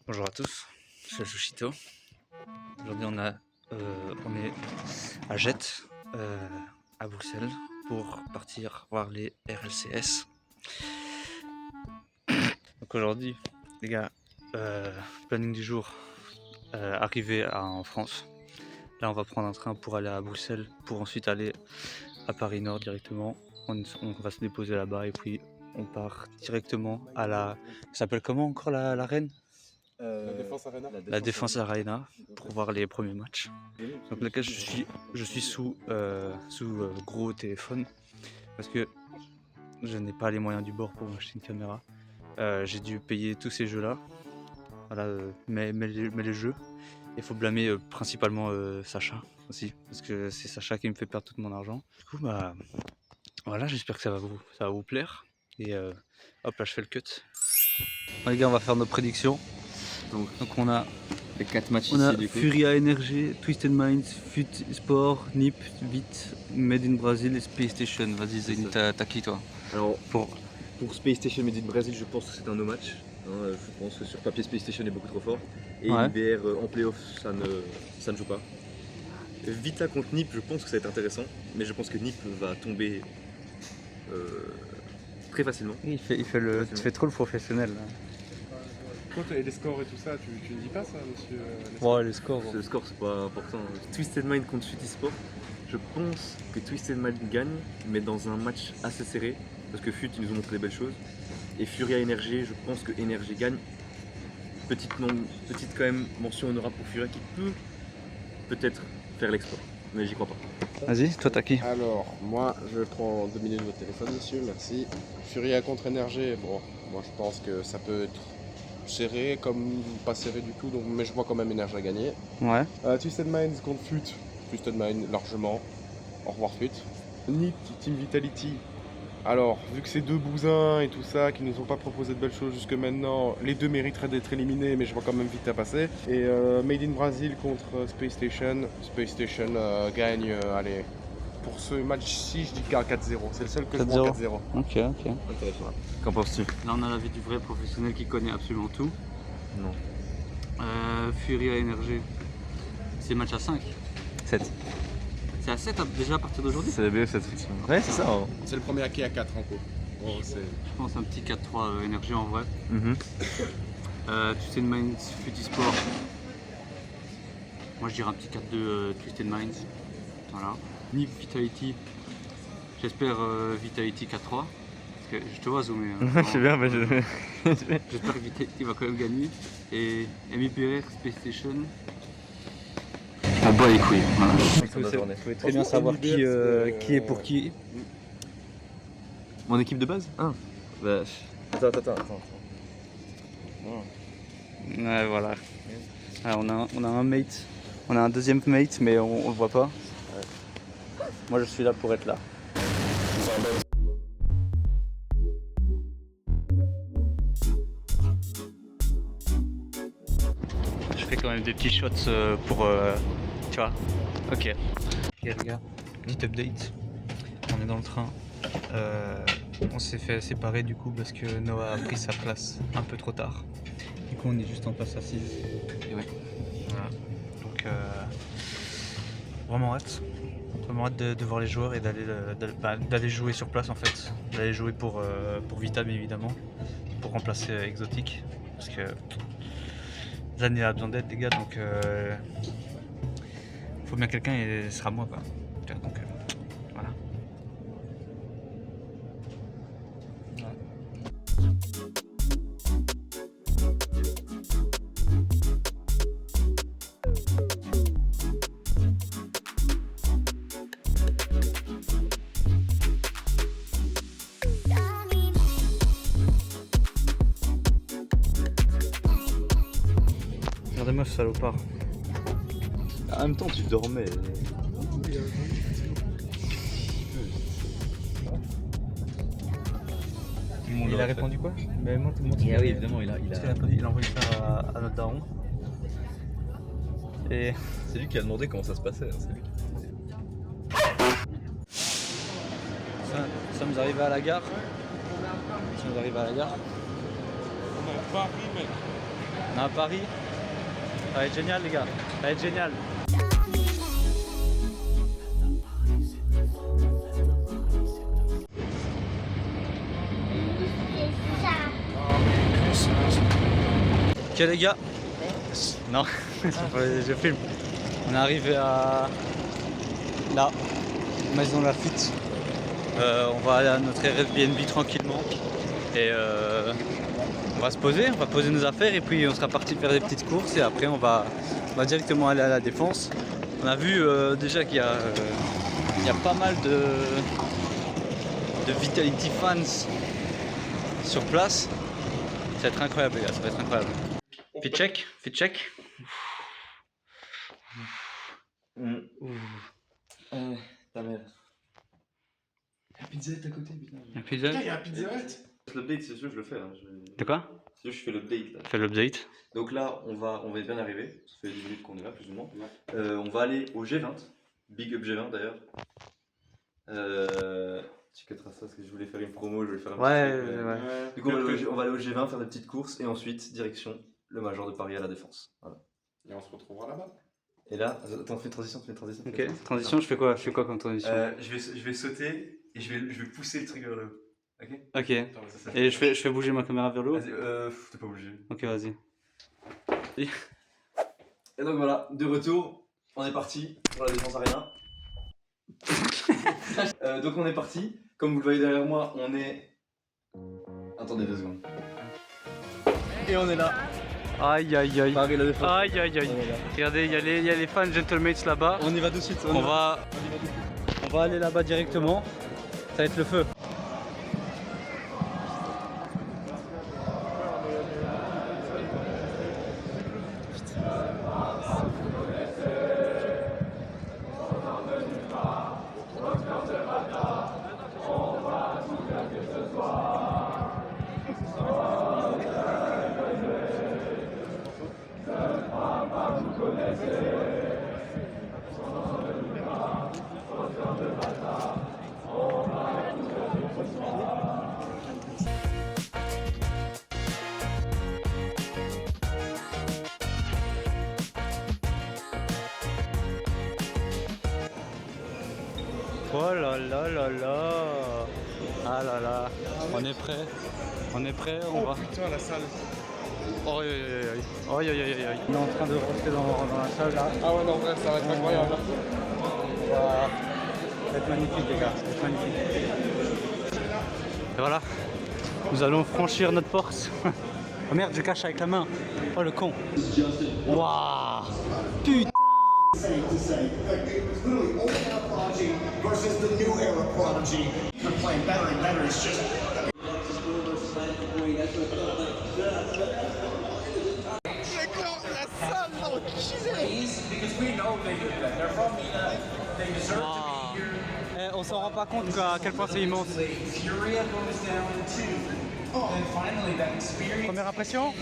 Bonjour à tous, c'est Shushito. Aujourd'hui on est à Jette, à Bruxelles, pour partir voir les RLCS. Donc aujourd'hui, les gars, planning du jour, arrivé en France. Là on va prendre un train pour aller à Bruxelles, pour ensuite aller à Paris Nord directement. On va se déposer là-bas et puis on part directement à la... Ça s'appelle comment encore l'arène ? La Défense Arena. La Défense Arena pour voir les premiers matchs. Donc là je suis sous gros téléphone parce que je n'ai pas les moyens du bord pour m'acheter une caméra. J'ai dû payer tous ces jeux là. Voilà, mais les jeux. Il faut blâmer principalement Sacha aussi, parce que c'est Sacha qui me fait perdre tout mon argent. Du coup bah voilà, j'espère que ça va vous plaire. Et hop là je fais le cut. Bon, les gars, on va faire nos prédictions. Donc on a Les 4 matchs on a ici du coup. Furia Energy, Twisted Minds, Fut Sport, NiP, Vit, Made in Brazil et Space Station. Vas-y Zéni, t'as qui toi? Alors pour Space Station Made in Brazil, je pense que c'est un no match. Je pense que sur papier Space Station est beaucoup trop fort. Et Ouais. IBR en playoff ça ne joue pas. Vita contre NiP, je pense que ça va être intéressant, mais je pense que NiP va tomber très facilement. Tu fais trop le professionnel là. Et les scores et tout ça, tu ne dis pas ça, monsieur Ouais, les scores. Le score c'est pas important. Twisted Mind contre Fut Sport, je pense que Twisted Mind gagne, mais dans un match assez serré, parce que Fut ils nous ont montré des belles choses. Et Furia Energy, je pense que Energy gagne. Petite quand même mention honorable pour Furia qui peut peut-être faire l'exploit, mais j'y crois pas. Vas-y, toi t'as qui? Alors, moi, je prends 2 minutes de votre téléphone, monsieur, merci. Furia contre Energy, bon, moi je pense que ça peut être serré comme pas serré du tout, donc, mais je vois quand même Energy à gagner. Ouais. Twisted Minds contre Fut, Twisted Minds largement. Au revoir Fut. NiP, Team Vitality. Alors, vu que c'est deux bousins et tout ça, qui nous ont pas proposé de belles choses jusque maintenant, les deux mériteraient d'être éliminés, mais je vois quand même Vita passer. Et Made in Brazil contre Space Station. Space Station gagne, allez, pour ce match-ci, je dis 4-0. C'est le seul que je vois 4-0. Ok. Intéressant. Qu'en penses-tu? Là on a la vie du vrai professionnel qui connaît absolument tout. Non. Furia Energy, c'est match à 5. 7. C'est à 7 déjà à partir d'aujourd'hui? C'est la BF cette fiction. Ouais, c'est ça. Hein. C'est le premier acquis à 4 en cours. Bon, Je pense un petit 4-3 énergie en vrai. Twisted Minds, Fut Sport. Moi je dirais un petit 4-2 Twisted Minds. Voilà. NiP Vitality. J'espère Vitality 4-3. Parce que je te vois zoomer. Je sais bien, mais je... J'espère que Vitality va quand même gagner. Et MIPR, Space Station. On bat les couilles. Voilà. Vous pouvez très bien savoir qui est pour qui. Mon équipe de base? Ah. Bah, attends. Ouais, voilà. Ah, on a un mate. On a un deuxième mate, mais on le voit pas. Ouais. Moi, je suis là pour être là. Je fais quand même des petits shots pour... tu vois. Ok. Ok les gars, petite update. On est dans le train. On s'est fait séparer du coup parce que Noah a pris sa place un peu trop tard. Du coup on est juste en place assise. Et ouais. Voilà. Donc vraiment hâte. Vraiment hâte de voir les joueurs et d'aller jouer sur place en fait. D'aller jouer pour Vita bien évidemment. Pour remplacer Exotic. Parce que Zan a besoin d'aide les gars, donc faut bien quelqu'un et ce sera moi quoi. Donc voilà. Regardez-moi ce salopard. En même temps, tu dormais. Il a répondu quoi? Mais montre. Ah oui, évidemment, il a... Il a envoyé ça à notre daron. Et C'est lui qui a demandé comment ça se passait. Hein, c'est lui. nous sommes arrivés à la gare. si on arrive à la gare. On est à Paris, mec. On est à Paris. Ça va être génial les gars, ça va être génial. Ok les gars. Non, je filme. On est arrivé à la Maison Lafitte. On va aller à notre Airbnb tranquillement. Et on va se poser, on va poser nos affaires et puis on sera parti faire des petites courses et après on va directement aller à la Défense. On a vu déjà qu'il y a pas mal de Vitality fans sur place. Ça va être incroyable les gars, ça va être incroyable. Fit check, fit check. Ta mère. La pizza est à côté, putain. La pizza. Il y a un Pizza Hut. L'update, c'est sûr, je le fais. Hein. De quoi? C'est sûr, je fais l'update. Là. Fais l'update. Donc là, on va bien arriver. Ça fait 10 minutes qu'on est là, plus ou moins. On va aller au G20. Big Up G20 d'ailleurs. Tu cutteras ça parce que je voulais faire une promo, je voulais faire un petit truc, mais- ouais. Du coup, on va aller au G20 faire des petites courses et ensuite, direction le Major de Paris à la Défense. Voilà. Et on se retrouvera là-bas. Et là, attends, fais une transition, Ok, transition, je fais quoi comme transition? Je vais sauter et je vais pousser le truc vers le haut. Ok. Ok. Attends, ça Et je fais bouger ma caméra vers le haut? Vas-y, t'es pas obligé. Ok, vas-y. Et donc voilà, de retour, on est parti pour la Défense Arena. Donc on est parti, comme vous le voyez derrière moi, on est... Attendez 2 secondes. Et on est là, Aïe aïe aïe. Paris la Défense. Aïe aïe aïe. On est là. Regardez, il y a les fans Gentlemates là-bas. On y va tout de suite. On va aller là-bas directement. Ça va être le feu. Oh là là là là. Ah là là. On est prêt. On est prêt, on va. Putain, la salle. Oh, aïe aïe aïe aïe. Oh, aïe aïe aïe aïe. On est en train de rentrer dans la salle là. Ah ouais, non, en vrai, ça va être incroyable. Ça va être magnifique les gars, ça va être magnifique. Et voilà, nous allons franchir notre porte. Oh merde, je cache avec la main. Oh le con. Waouh. Putain. To say, like, it was literally old era Prodigy versus the new era Prodigy. They're playing better and better. It's just. On s'en rend pas compte à quel point c'est immense. Première impression?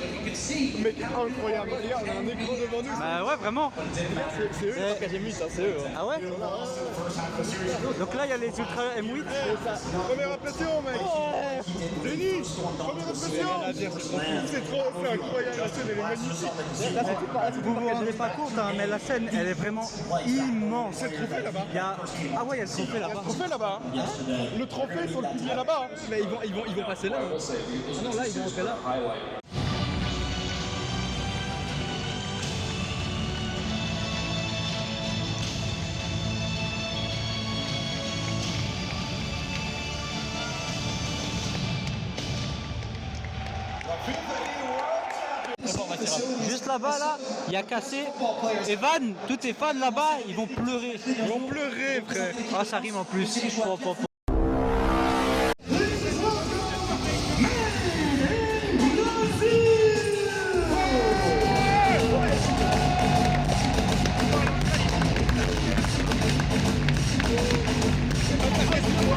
Mec, incroyable. Regarde, on a un écran devant nous. Bah ouais, vraiment. C'est eux, la 4ème mythe, c'est eux. Ah ouais? Donc là il y a les Ultra M8. Première impression, mec. Denis, première impression. C'est incroyable, la scène elle est magnifique. Vous vous rendez pas compte, hein, mais la scène elle est vraiment immense. C'est le trophée là-bas. Il y a... Ah ouais, il y a le trophée Il y a là-bas. le trophée là-bas. Le trophée sur le pilier là-bas. Mais ils vont passer là. Ah non, là ils vont rentrer là. Juste là-bas, là, il y a Cassé. Evan, tous tes fans là-bas, ils vont pleurer. Ils vont pleurer, frère. Ah, ça rime en plus. Il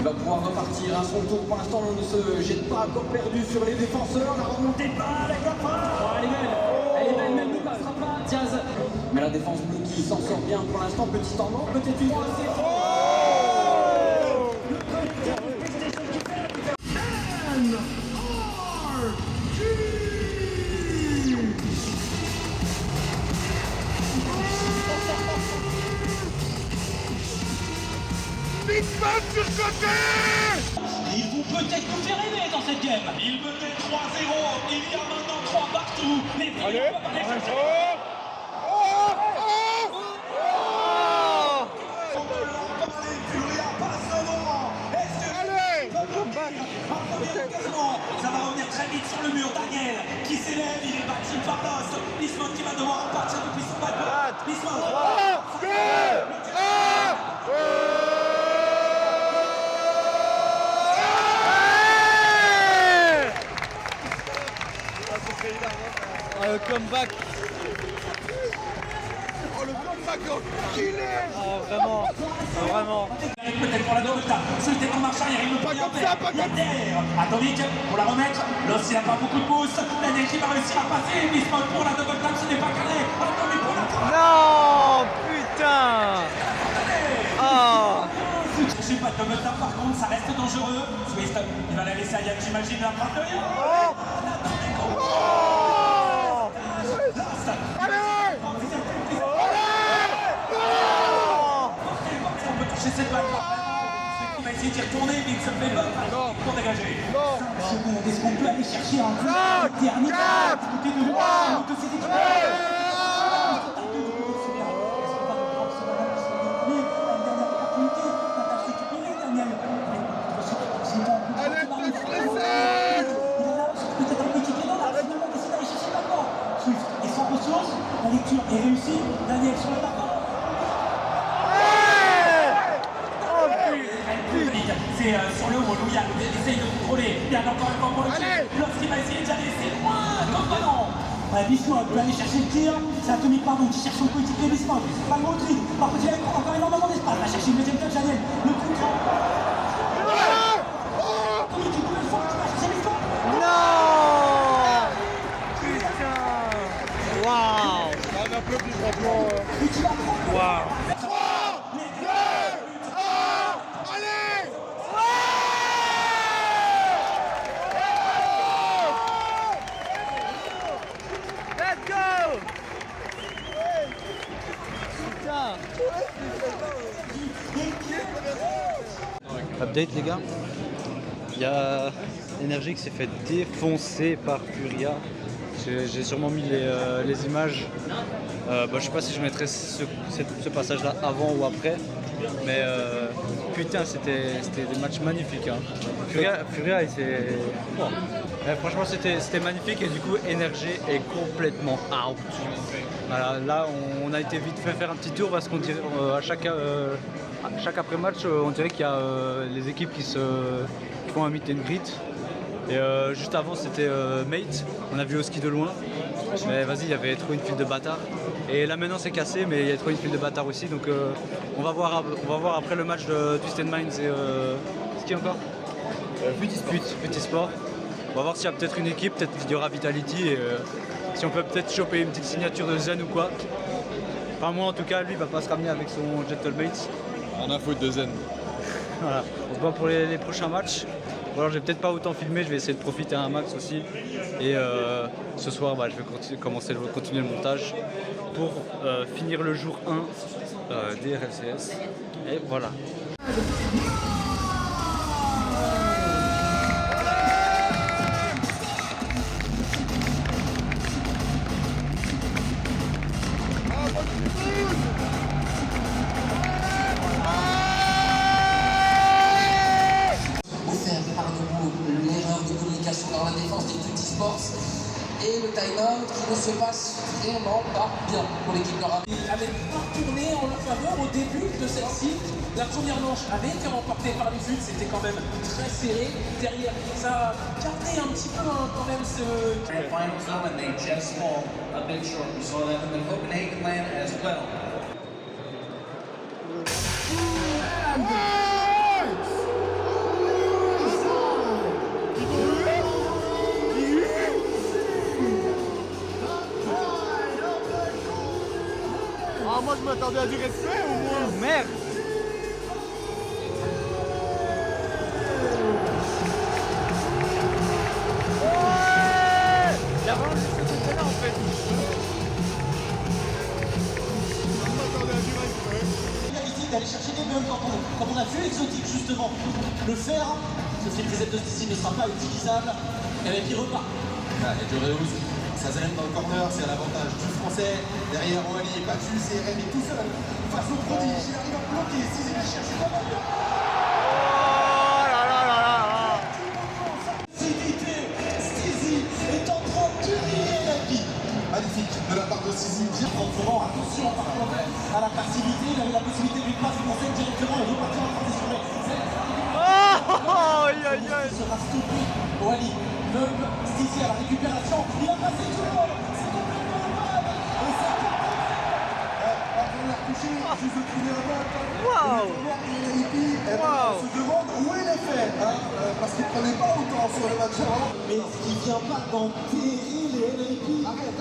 va pouvoir repartir à son tour. Pour l'instant, on ne se jette pas encore perdu sur les défenseurs. La remontée de balle avec la frappe. Oh, elle est belle. Elle est belle, mais elle ne passera pas. Diaz. Mais la défense bleue qui s'en sort bien pour l'instant. Petit temps, peut-être une assez le collectif de PlayStation qui fait la différence. Ils vont peut-être nous faire rêver dans cette game. Il menait 3-0, il y a maintenant 3 partout. Les Villiers peuvent aller chercher. Ça va revenir très vite sur le mur. Daniel qui s'élève, il est battu par Lost. Bismuth qui va devoir repartir depuis son backboard. Bismuth. Comeback. Oh, le comeback enculé. Vraiment. Peut-être pour la double tape. C'était en marche arrière, il ne peut rien faire. Derrière. Attendez, pour la remettre. Lost, il n'a pas beaucoup de pouces. Daniel qui va réussir à passer. Bismuth pour la double tape, ce n'est pas carré. Attendez pour la frappe. Non, putain. Oh. Je sais pas de double tape par contre, ça reste dangereux. Swift, il va la laisser à Yann, j'imagine, la frappe de Yann. Attendez, on peut toucher cette balle. Il va essayer d'y retourner, mais il se fait pas. Pour dégager. Est-ce qu'on peut aller chercher un dernier côté de ces équipes? La lecture est réussie. Daniel sur le bâton. C'est sur le haut, Louis essaye de contrôler. Bien encore une fois pour le tir. Lorsqu'il va essayer d'y aller, c'est loin comme ballon. Bismuth peut aller chercher le tir. C'est Atomic Pardon qui cherche son coéquipier Bismuth. Pas le retrait. Par contre, il y a encore énormément d'espace. Va chercher une deuxième touche, Daniel. Le contrôle. Atomic qui pouvait le faire. Tu vas chercher Bismuth. Non. Putain. Waouh. On applaudit franchement. Et tu vas prendre. Waouh. Let's go. Putain. Update les gars. Il y a Energy qui s'est fait défoncer par Furia. J'ai sûrement mis les images. Je sais pas si je mettrai ce passage là avant ou après. Mais putain c'était des matchs magnifiques. Hein. Furia franchement c'était magnifique et du coup Energy est complètement out. Voilà, là on a été vite fait faire un petit tour parce qu'on dirait à chaque après-match on dirait qu'il y a les équipes qui font un meet and greet. Et juste avant c'était Mate, on a vu au ski de loin, mais vas-y il y avait trop une file de bâtards. Et là maintenant c'est cassé mais il y a trop une file de bâtards aussi donc on va voir après le match de Twisted Minds et ce qui encore Futisport. On va voir s'il y a peut-être une équipe, peut-être qu'il y aura Vitality et si on peut peut-être choper une petite signature de Zen ou quoi. Enfin moi en tout cas lui il va pas se ramener avec son Gentlemate. On a faute de Zen. Voilà, on se voit pour les prochains matchs. Bon, alors, je vais peut-être pas autant filmer, je vais essayer de profiter un max aussi. Et ce soir, je vais continuer le montage pour finir le jour 1 des RLCS. Et voilà. L'erreur de communication dans la défense des Futisports et le time-out qui ne se passe vraiment pas bien pour l'équipe de Rap. Il avait pas tourné en leur faveur au début de celle-ci. La première manche avait été remportée par les Fut, c'était quand même très serré. Derrière, ça a gardé un petit peu quand même ce... Final zone and they just fall a bit short. We saw that in the Copenhagen land as well. Ah, moi je m'attendais à du respect au moins. Merde. Il y a vraiment juste ce côté-là en fait. Je m'attendais à du respect. Il a décidé d'aller chercher des bugs quand on a vu Exotique justement le faire. Ce flip reset de Stizy ne sera pas utilisable. Et puis il repart. Et Joreus, Sazalem dans le corner, c'est à l'avantage du français. Derrière Oali est battu, c'est Rémi tout seul. Face au prodige, il arrive à bloquer. Stizy qui cherche pas mal. Stizy est en train d'humilier Nike. Magnifique de la part de Stizy. Vraiment attention par contre à la passivité. Il avait la possibilité de lui passer français directement et repartir en transition. Il sera stoppé. Oali, Neub, Stizy à la récupération. Il a passé tout le monde. C'est complètement imparable. Et c'est La première touchée, juste de trouver un ball. Waouh! On se demande où est l'effet, parce qu'il prenait pas autant sur le match avant. Mais est-ce qu'il vient pas d'enterrer les NIP? Arrête.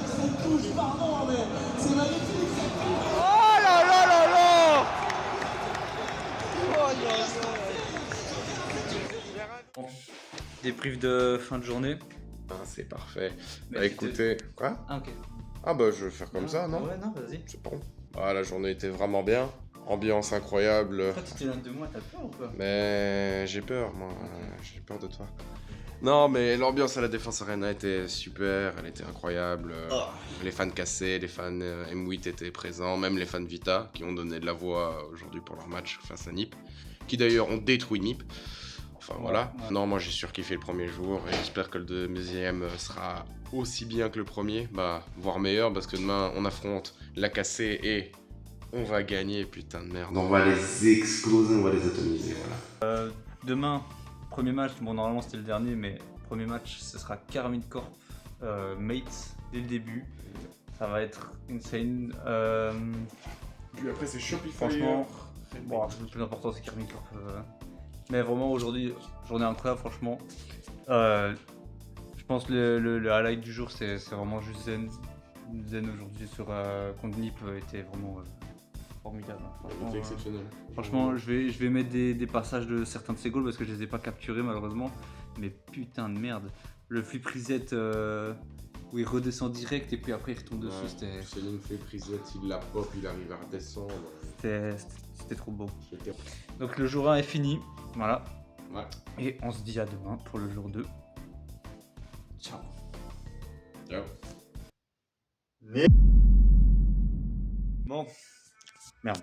Cette touche, pardon, mais c'est magnifique cette touche. Oh là là là là! Débrief de fin de journée. Ah, c'est parfait. Mais Bah, tu t'es- écoutez, quoi? Ah ok. Ah bah je vais faire comme ça, non? Ouais, non, vas-y. C'est bon. Ah, la journée était vraiment bien. Ambiance incroyable. Pourquoi tu t'es l'un de moi, t'as peur ou quoi? Mais j'ai peur, moi. J'ai peur de toi. Non, mais l'ambiance à la Défense Arena était super, elle était incroyable. Les fans cassés, les fans M8 étaient présents, même les fans Vita qui ont donné de la voix aujourd'hui pour leur match face à Nip, qui d'ailleurs ont détruit Nip. Enfin voilà. Ouais. Non, moi j'ai surkiffé le premier jour et j'espère que le deuxième sera aussi bien que le premier, bah voire meilleur parce que demain on affronte la cassée et on va gagner, putain de merde. On va les exploser, on va les atomiser, voilà. Demain, premier match, bon normalement c'était le dernier, mais premier match ce sera Karmine Corp Mates dès le début. Ça va être insane. Puis après c'est Shopify. Franchement, bon, le plus important c'est Karmine Corp. Mais vraiment aujourd'hui, journée incroyable franchement. Je pense le highlight du jour c'est vraiment juste Zen. Zen aujourd'hui sur contre Nip était vraiment formidable. C'était exceptionnel. Franchement, je vais mettre des passages de certains de ces goals parce que je les ai pas capturés malheureusement. Mais putain de merde. Le flip reset où il redescend direct et puis après il retombe dessus, c'était Céline fait prisette, il la pop, il arrive à redescendre. c'était trop beau. C'était- Donc le jour 1 est fini. Voilà. Ouais. Et on se dit à demain pour le jour 2. Ciao. Ciao. Bon. Merde.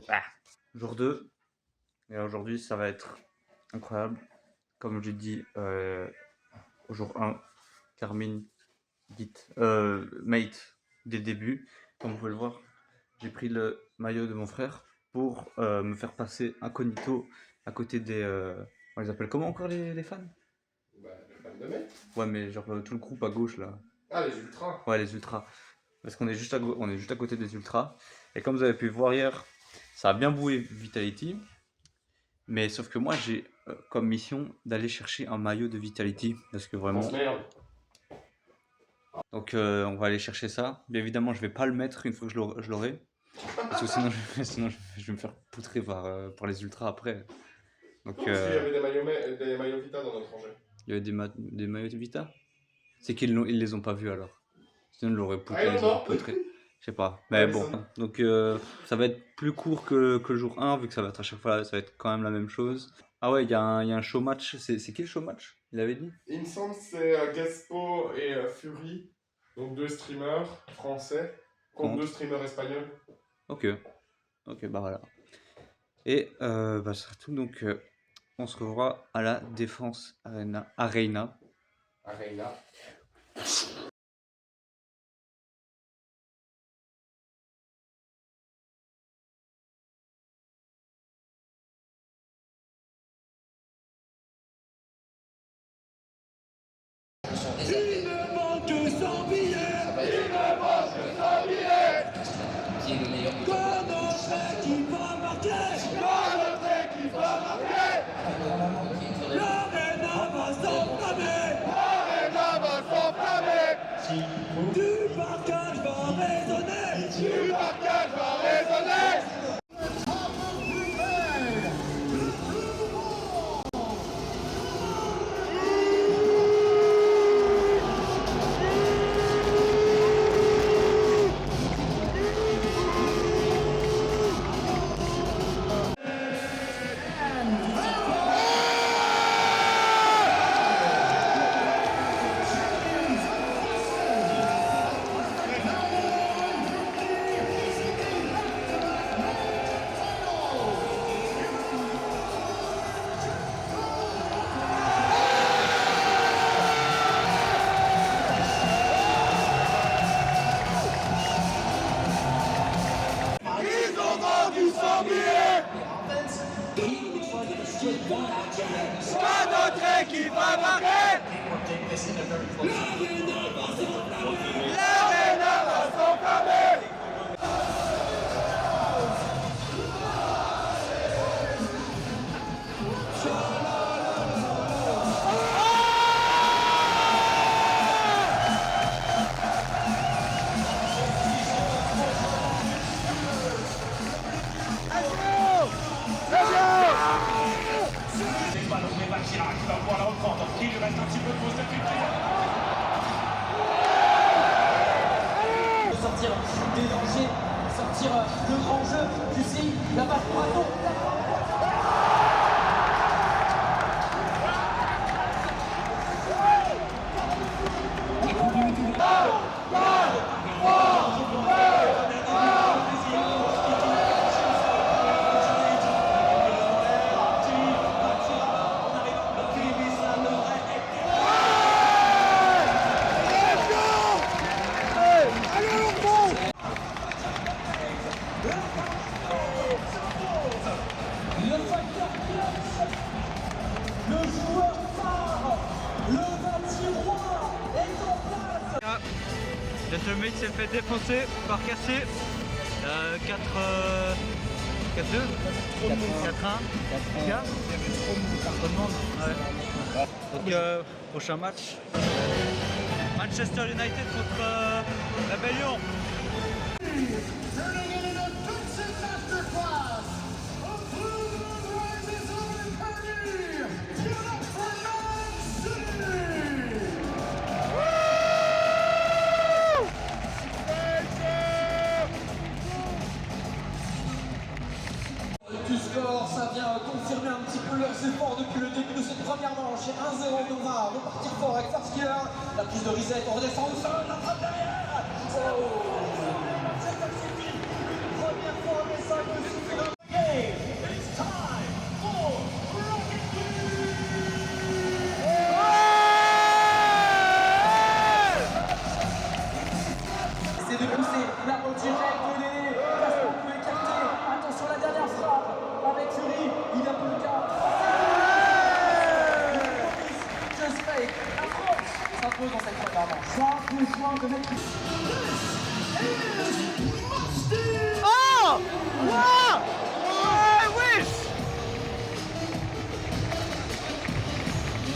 Ah. Jour 2. Et aujourd'hui, ça va être incroyable. Comme je dis au jour 1, Carmine, Mate, dès le début. Comme vous pouvez le voir, j'ai pris le maillot de mon frère pour me faire passer incognito à côté des... on les appelle comment encore les fans? Bah, le fan de mec. Ouais, mais genre tout le groupe à gauche là. Ah, les ultras. Ouais, les ultras. Parce qu'on est juste on est juste à côté des ultras. Et comme vous avez pu voir hier, ça a bien boué Vitality. Mais sauf que moi, j'ai comme mission d'aller chercher un maillot de Vitality. Parce que vraiment... Merde. Donc on va aller chercher ça. Bien évidemment, je vais pas le mettre une fois que je l'aurai. Parce que sinon, je vais me faire poutrer par les ultras après. Donc Parce qu'il y avait des maillots Vita dans notre rangée. il y avait des maillots de Vita. C'est qu'ils les ont pas vus alors. Sinon, ils l'auraient poutré. Je sais pas. Mais bon. Donc ça va être plus court que le jour 1, vu que ça va être à chaque fois, ça va être quand même la même chose. Ah ouais, il y a un show match. C'est qui le show match? Il avait dit? Il me semble que c'est Gaspo et Fury, donc deux streamers français, contre deux streamers espagnols. Ok, bah voilà. Et bah c'est tout, donc on se revoit à la Défense Arena. Arena. Qui est le meilleur C'est pas donc Eva Chirac qui va pouvoir la reprendre. Il lui reste un petit peu de pause depuis De sortir des dangers, sortir le grand jeu. Tu sais, la balle poiton. Le facteur clutch, le joueur phare, le bâti roi est en place. Gentleman s'est fait défoncer par Cassé. 4-2 4-1 Donc prochain match Manchester United contre la Belgium. Du score, ça vient confirmer un petit peu leurs efforts depuis le début de cette première manche. 1-0, on va repartir fort avec Farskiller. La prise de reset, on redescend au sol, la frappe derrière. Oh, c'est magnifique. Une première fois, mais ça ne suffit pas. It's time for Rocket League. C'est de pousser la route directe de Néné. Gaston peut écarter. Attention, la dernière frappe. Avec Fury, il a peu le cas. Just fake. La France s'impose dans cette première manche. Choix de mettre. Oh wow ouais, wesh.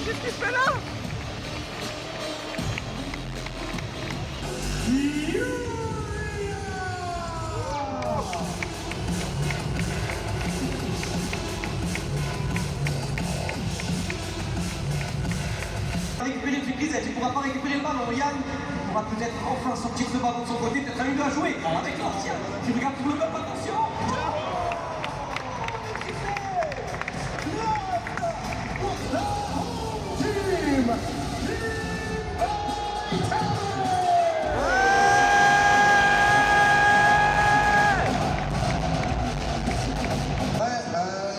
Qu'est-ce qu'il fait là? Récupérer une prise, tu ne pourras pas récupérer le ballon. Yann pourra peut-être enfin sortir ce ballon de son côté, peut-être à lui de jouer avec l'ancien qui regarde pour le peuple, attention.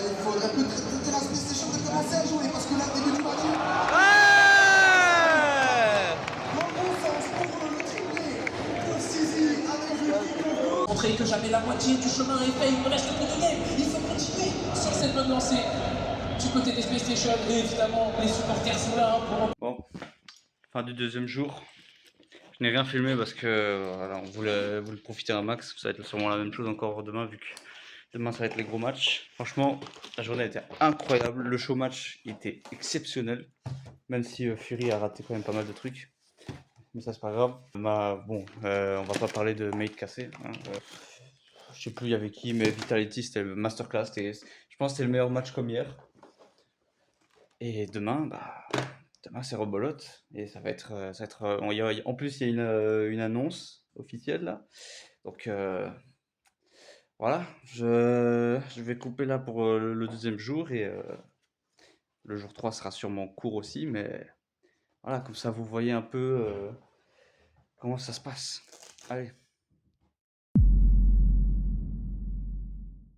Il faudrait peut-être la PlayStation de commencer à jouer parce que là, début du match. Montrer que jamais la moitié du chemin est fait, il ne reste que de game. Il faut continuer sur cette bonne lancée du côté des PlayStation. Et évidemment, les supporters sont là pour... Bon, fin du deuxième jour. Je n'ai rien filmé parce que voilà, on voulait profiter un max. Ça va être sûrement la même chose encore demain vu que demain ça va être les gros matchs. Franchement, la journée était incroyable. Le show match était exceptionnel. Même si Fury a raté quand même pas mal de trucs. Mais ça c'est pas grave. Bon, on va pas parler de Mate cassé. Hein. Je sais plus il y avait qui, mais Vitality c'était le masterclass. Je pense que c'était le meilleur match comme hier. Et demain, demain c'est rebolote. Et ça va être. En plus, il y a une annonce officielle là. Donc voilà, je vais couper là pour le deuxième jour. Et le jour 3 sera sûrement court aussi. Mais voilà, comme ça vous voyez un peu comment ça se passe. Allez.